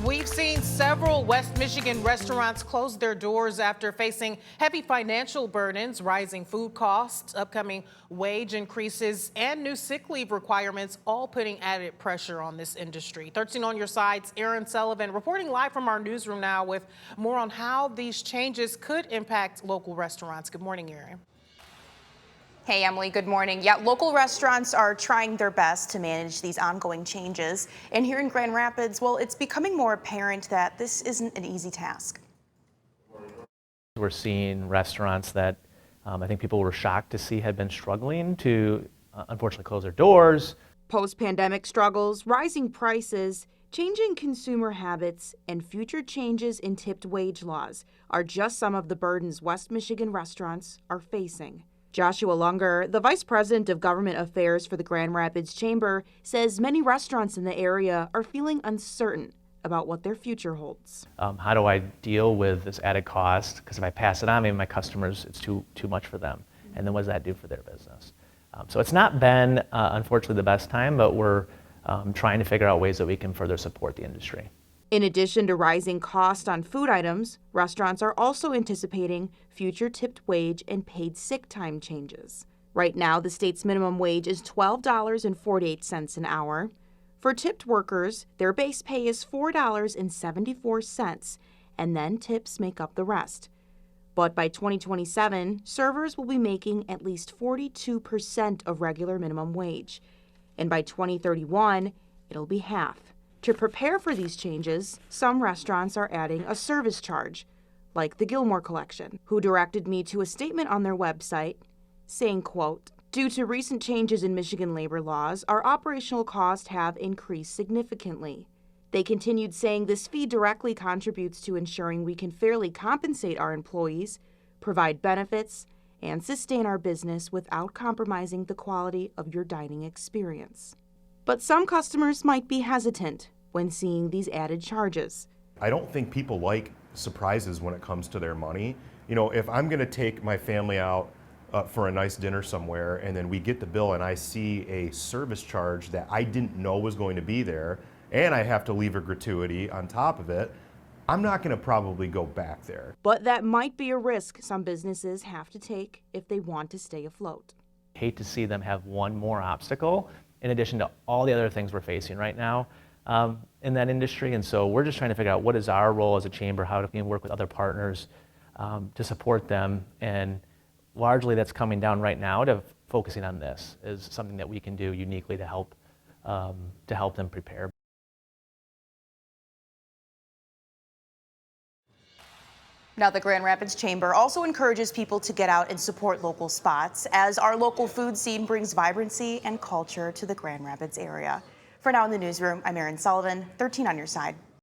We've seen several West Michigan restaurants close their doors after facing heavy financial burdens, rising food costs, upcoming wage increases, and new sick leave requirements, all putting added pressure on this industry. 13 on your side's Aaron Sullivan reporting live from our newsroom now with more on how these changes could impact local restaurants. Good morning, Aaron. Hey, Emily, good morning. Yeah, local restaurants are trying their best to manage these ongoing changes. And here in Grand Rapids, well, it's becoming more apparent that this isn't an easy task. We're seeing restaurants that I think people were shocked to see had been struggling to unfortunately close their doors. Post-pandemic struggles, rising prices, changing consumer habits, and future changes in tipped wage laws are just some of the burdens West Michigan restaurants are facing. Joshua Lunger, the Vice President of Government Affairs for the Grand Rapids Chamber, says many restaurants in the area are feeling uncertain about what their future holds. How do I deal with this added cost? Because if I pass it on, maybe my customers, it's too much for them. And then what does that do for their business? So it's not been, unfortunately, the best time, but we're trying to figure out ways that we can further support the industry. In addition to rising costs on food items, restaurants are also anticipating future tipped wage and paid sick time changes. Right now, the state's minimum wage is $12.48 an hour. For tipped workers, their base pay is $4.74, and then tips make up the rest. But by 2027, servers will be making at least 42% of regular minimum wage. And by 2031, it'll be half. To prepare for these changes, some restaurants are adding a service charge, like the Gilmore Collection, who directed me to a statement on their website saying, quote, "Due to recent changes in Michigan labor laws, our operational costs have increased significantly." They continued saying this fee directly contributes to ensuring we can fairly compensate our employees, provide benefits, and sustain our business without compromising the quality of your dining experience. But some customers might be hesitant when seeing these added charges. I don't think people like surprises when it comes to their money. You know, if I'm gonna take my family out for a nice dinner somewhere and then we get the bill and I see a service charge that I didn't know was going to be there and I have to leave a gratuity on top of it, I'm not gonna probably go back there. But that might be a risk some businesses have to take if they want to stay afloat. Hate to see them have one more obstacle in addition to all the other things we're facing right now in that industry. And so we're just trying to figure out what is our role as a chamber, how do we work with other partners to support them. And largely that's coming down right now to focusing on this is something that we can do uniquely to help them prepare. Now, the Grand Rapids Chamber also encourages people to get out and support local spots as our local food scene brings vibrancy and culture to the Grand Rapids area. For now in the newsroom, I'm Aaron Sullivan, 13 on your side.